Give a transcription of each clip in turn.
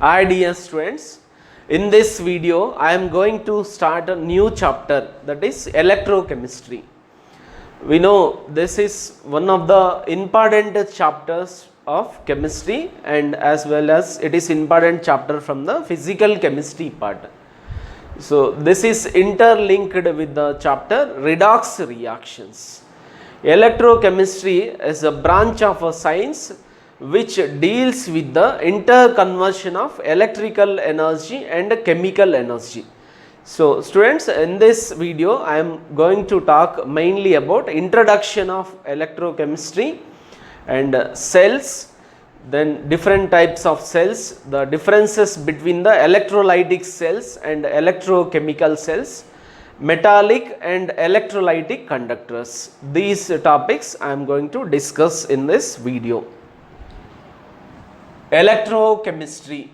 Hi dear students, in this video I am going to start a new chapter, that is electrochemistry. We know this is one of the important chapters of chemistry, and as well as it is important chapter from the physical chemistry part. So this is interlinked with the chapter redox reactions. Electrochemistry is a branch of a science which deals with the interconversion of electrical energy and chemical energy. So students, in this video I am going to talk mainly about introduction of electrochemistry and cells, then different types of cells, the differences between the electrolytic cells and electrochemical cells, metallic and electrolytic conductors. These topics I am going to discuss in this video. Electrochemistry.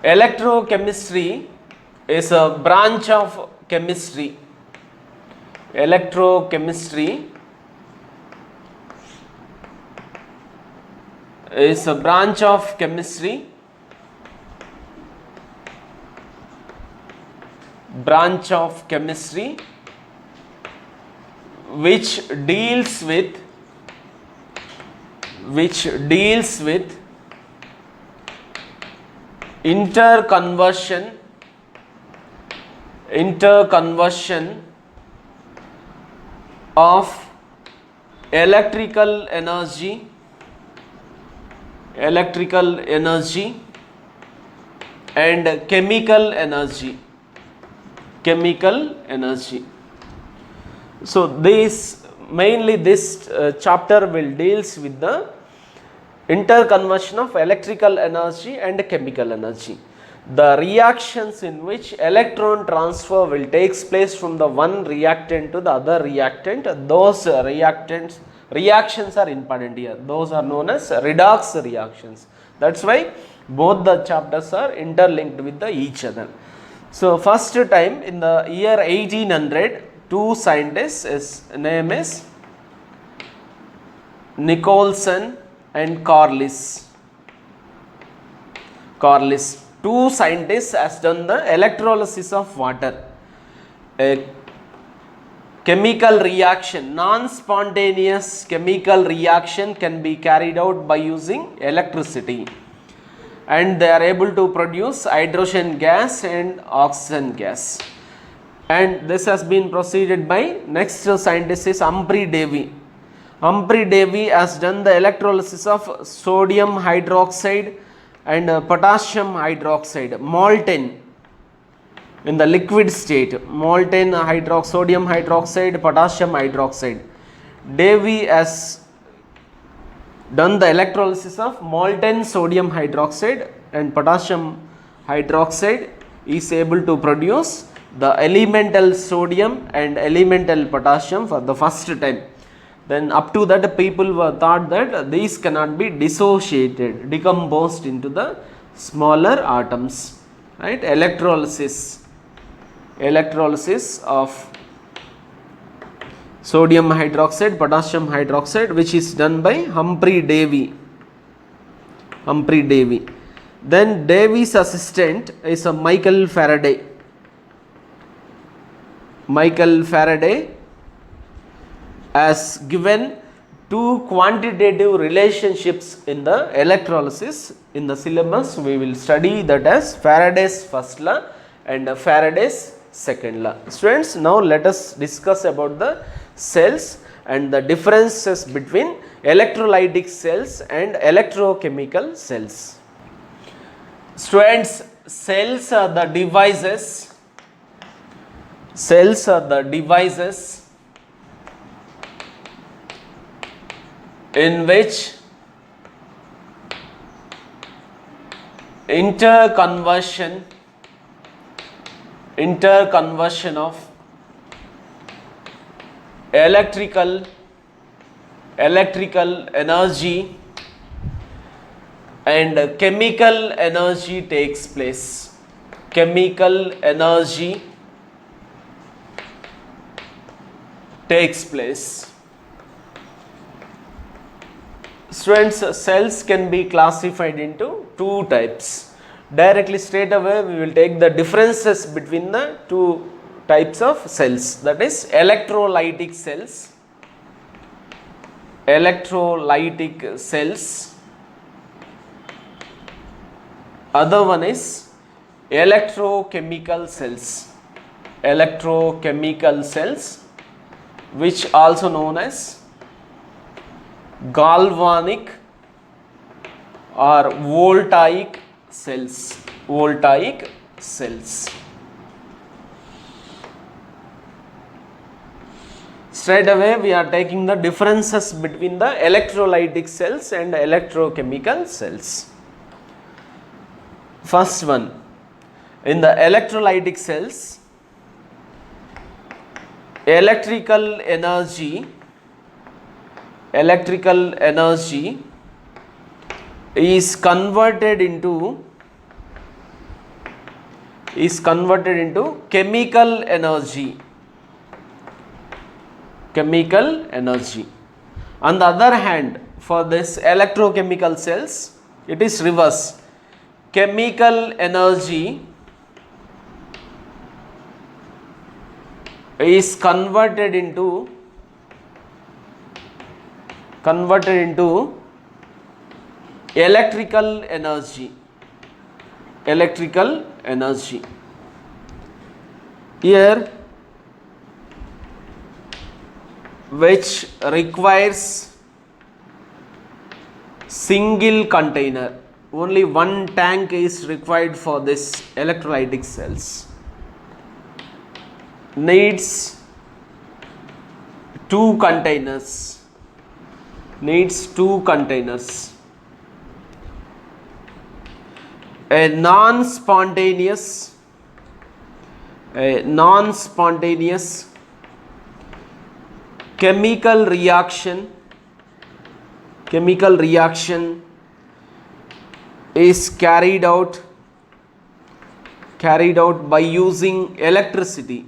Electrochemistry is a branch of chemistry. Electrochemistry is a branch of chemistry which deals with interconversion of electrical energy and chemical energy. So this chapter will deals with the interconversion of electrical energy and chemical energy, the reactions in which electron transfer will takes place from the one reactant to the other reactant. Those reactions are important here. Those are known as redox reactions. That's why both the chapters are interlinked with each other. So first time in the year 1800, two scientists, his name is Nicholson and Corliss. Two scientists has done the electrolysis of water. A chemical reaction, non-spontaneous chemical reaction can be carried out by using electricity, and they are able to produce hydrogen gas and oxygen gas. And this has been proceeded by next scientist is Humphrey Davy. Humphrey Davy has done the electrolysis of sodium hydroxide and potassium hydroxide, molten in the liquid state, molten sodium hydroxide, potassium hydroxide. Davy has done the electrolysis of molten sodium hydroxide and potassium hydroxide, is able to produce the elemental sodium and elemental potassium for the first time. Then up to that people were thought that these cannot be decomposed into the smaller atoms, right? Electrolysis of sodium hydroxide, potassium hydroxide, which is done by Humphrey Davy. Then Davy's assistant is a Michael Faraday. Has given two quantitative relationships in the electrolysis. In the syllabus we will study that as Faraday's first law and Faraday's second law. Students, now let us discuss about the cells and the differences between electrolytic cells and electrochemical cells. Students, cells are the devices in which interconversion of electrical energy and chemical energy takes place. Chemical energy takes place. Students, cells can be classified into two types. Directly straight away we will take the differences between the two types of cells, that is electrolytic cells. Electrolytic cells. Other one is electrochemical cells. Electrochemical cells, which also known as galvanic or voltaic cells. Voltaic cells. Straight away we are taking the differences between the electrolytic cells and electrochemical cells. First one, in the electrolytic cells, electrical energy is converted into chemical energy. On the other hand, for this electrochemical cells, it is reverse. Chemical energy is converted into electrical energy. Here, which requires single container. Only one tank is required for this electrolytic cells. Needs two containers. A non-spontaneous chemical reaction is carried out by using electricity.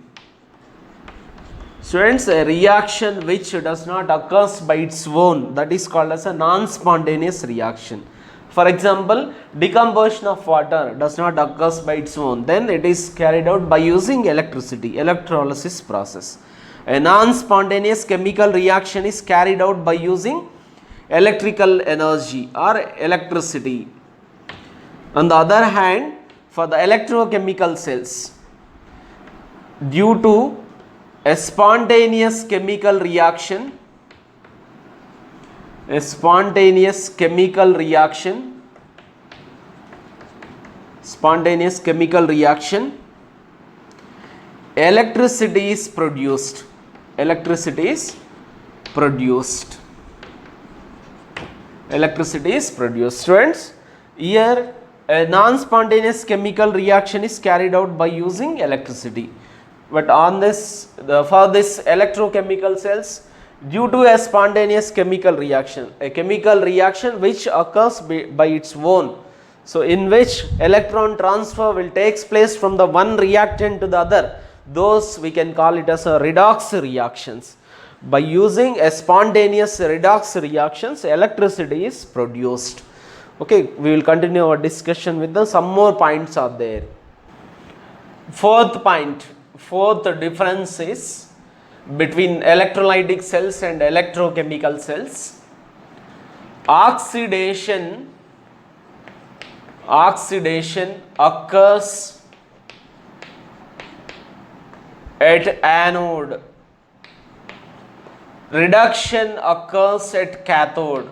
Students, a reaction which does not occur by its own, that is called as a non-spontaneous reaction. For example, decomposition of water does not occur by its own, then it is carried out by using electricity, electrolysis process. A non-spontaneous chemical reaction is carried out by using electrical energy or electricity. On the other hand, for the electrochemical cells, due to a spontaneous chemical reaction, electricity is produced. Students, here a non-spontaneous chemical reaction is carried out by using electricity. But on this, for this electrochemical cells, due to a spontaneous chemical reaction, a chemical reaction which occurs by its own, so in which electron transfer will takes place from the one reactant to the other, those we can call it as a redox reactions. By using a spontaneous redox reactions, electricity is produced. Okay, we will continue our discussion with some more points are there. Fourth difference is between electrolytic cells and electrochemical cells. Oxidation occurs at anode. Reduction occurs at cathode.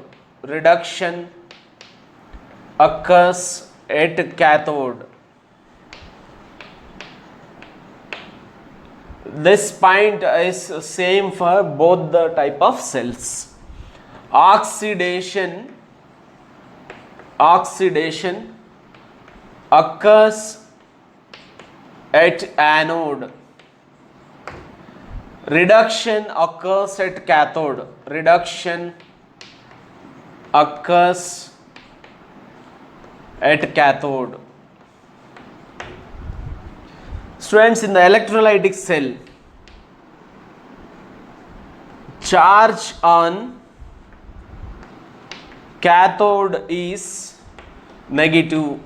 This point is same for both the type of cells. Oxidation occurs at anode. Reduction occurs at cathode. Students, in the electrolytic cell, charge on cathode is negative,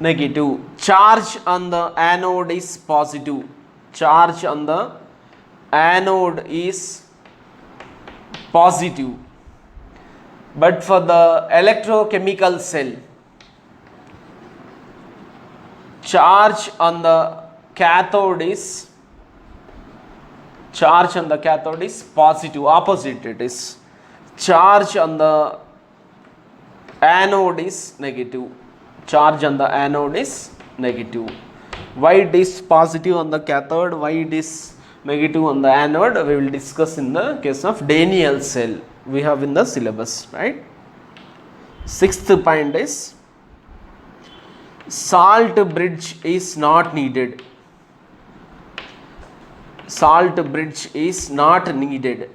negative. Charge on the anode is positive. Charge on the anode is positive. But for the electrochemical cell, charge on the cathode is positive. Opposite it is. Charge on the anode is negative. Charge on the anode is negative. Why it is positive on the cathode, why it is negative on the anode, we will discuss in the case of Daniell cell we have in the syllabus, right? Sixth point is salt bridge is not needed. Salt bridge is not needed.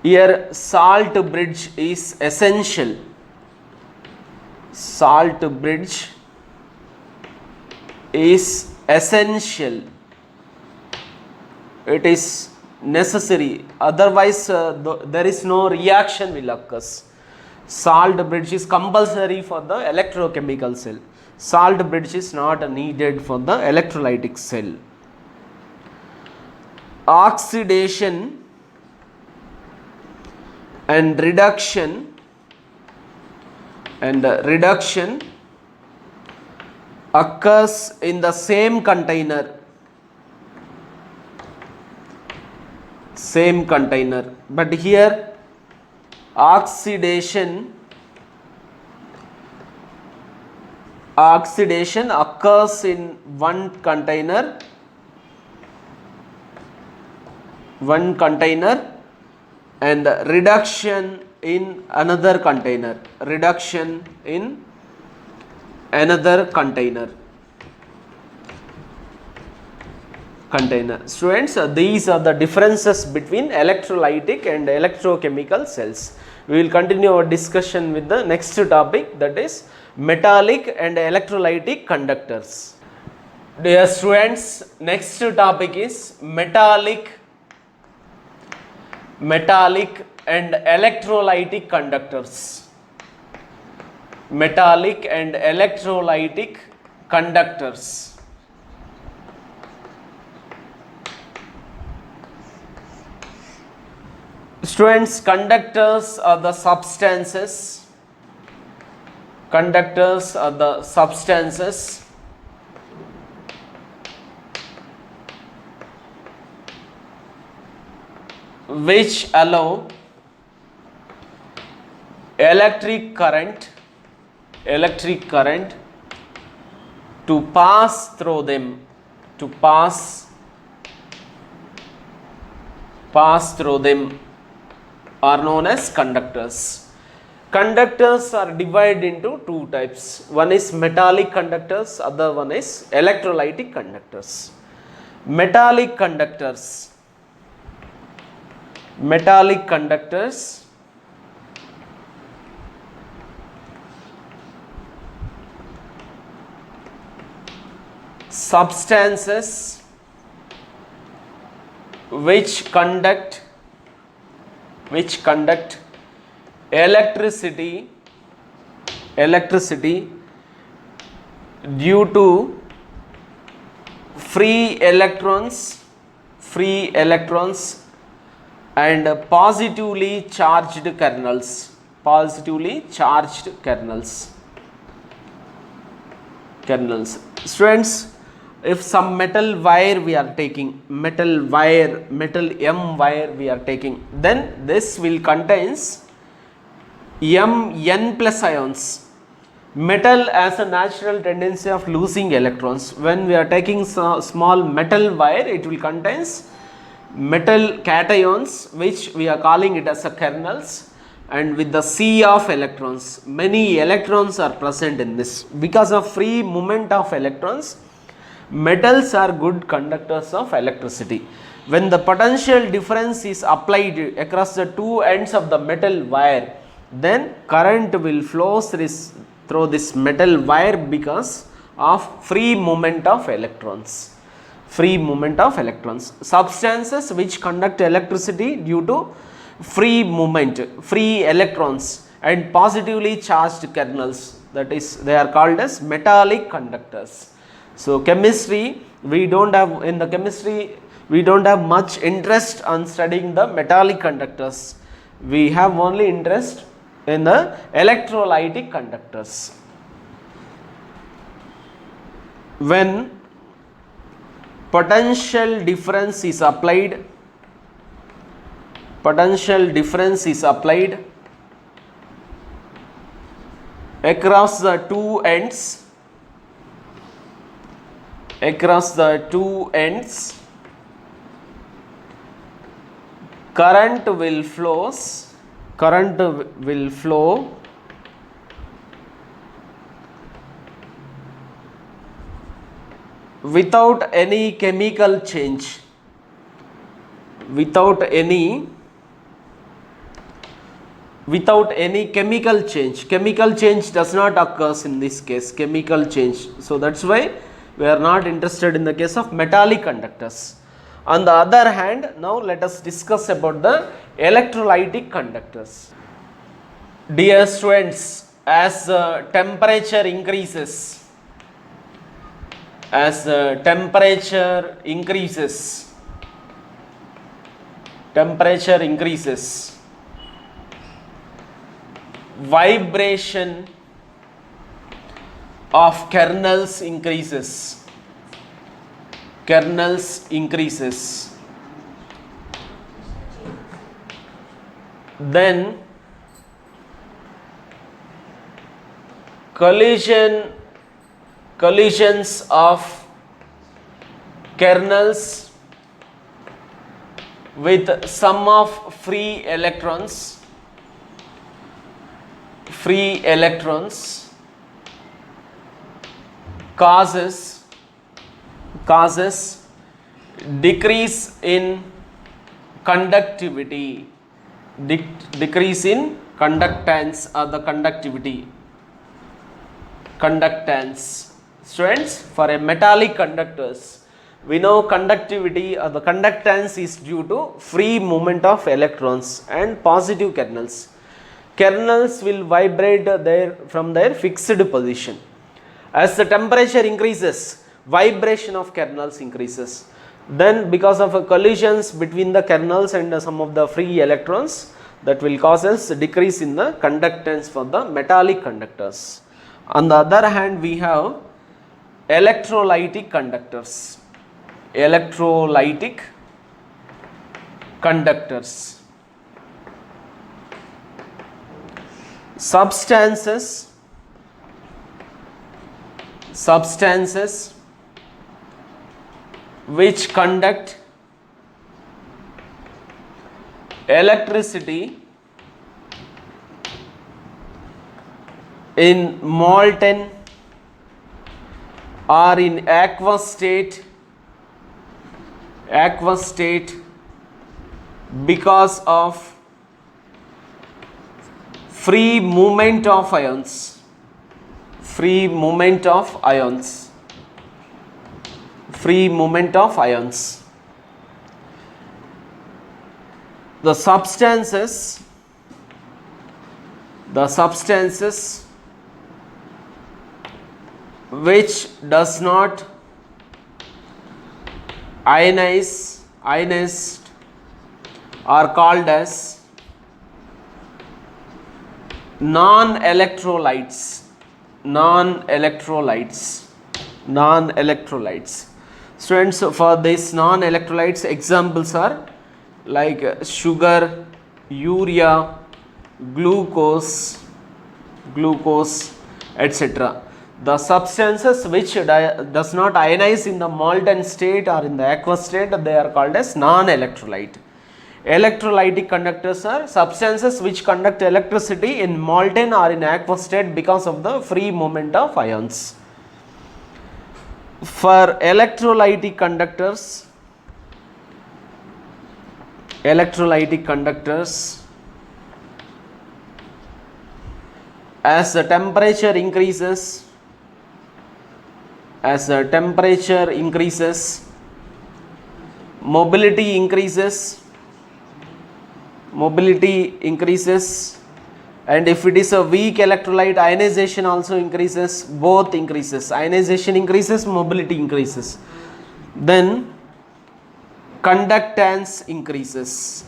Here salt bridge is essential. Salt bridge is essential. It is necessary, otherwise there is no reaction will occur. Salt bridge is compulsory for the electrochemical cell. Salt bridge is not needed for the electrolytic cell. Oxidation and reduction occurs in the same container. But here oxidation occurs in one container and reduction in another container. Students, these are the differences between electrolytic and electrochemical cells. We will continue our discussion with the next topic, that is metallic and electrolytic conductors. Dear students, next topic is metallic and electrolytic conductors. Metallic and electrolytic conductors. Students, conductors are the substances. Which allow electric current to pass through them, are known as conductors. Conductors are divided into two types. One is metallic conductors, other one is electrolytic conductors. Metallic conductors substances which conduct electricity due to free electrons and positively charged kernels. Students, if some metal wire we are taking, metal M wire we are taking, then this will contains Mn plus ions. Metal has a natural tendency of losing electrons. When we are taking small metal wire, it will contains metal cations, which we are calling it as a kernels, and with the sea of electrons. Many electrons are present in this. Because of free movement of electrons, metals are good conductors of electricity. When the potential difference is applied across the two ends of the metal wire, then current will flow through this metal wire because of free movement of electrons. free movement of electrons. Substances which conduct electricity due to free movement, free electrons and positively charged kernels, that is they are called as metallic conductors. So chemistry, we don't have much interest on studying the metallic conductors. We have only interest in the electrolytic conductors. When potential difference is applied across the two ends, current will flow without any chemical change, without any chemical change. Chemical change does not occur in this case, chemical change. So that's why we are not interested in the case of metallic conductors. On the other hand, now let us discuss about the electrolytic conductors. Dear students, as temperature increases, vibration of kernels increases, then collisions of kernels with some of free electrons causes decrease in conductivity, decrease in conductance or the conductance. Students, for a metallic conductors, we know conductivity or the conductance is due to free movement of electrons and positive kernels. Kernels will vibrate from their fixed position. As the temperature increases, vibration of kernels increases. Then because of collisions between the kernels and some of the free electrons, that will cause a decrease in the conductance for the metallic conductors. On the other hand, we have electrolytic conductors. Substances which conduct electricity in molten or in aqueous state because of free movement of ions. The substances which does not ionize are called as non-electrolytes. Students, for these non-electrolytes, examples are like sugar, urea, glucose, etc. The substances which does not ionize in the molten state or in the aqueous state, they are called as non-electrolyte. Electrolytic conductors are substances which conduct electricity in molten or in aqueous state because of the free movement of ions. For electrolytic conductors, as the temperature increases, mobility increases, and if it is a weak electrolyte, ionization also increases, both increases, ionization increases, mobility increases. Then conductance increases,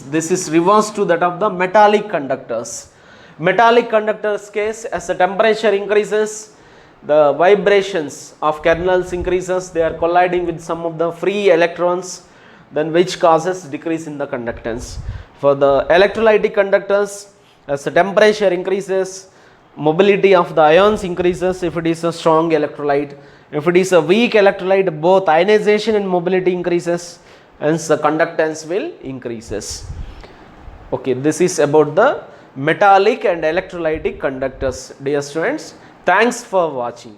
this is reverse to that of the metallic conductors. Metallic conductors case, as the temperature increases, the vibrations of kernels increases, they are colliding with some of the free electrons, then which causes decrease in the conductance. For the electrolytic conductors, as the temperature increases, mobility of the ions increases if it is a strong electrolyte. If it is a weak electrolyte, both ionization and mobility increases, hence the conductance will increases. Okay, this is about the metallic and electrolytic conductors. Dear students, thanks for watching.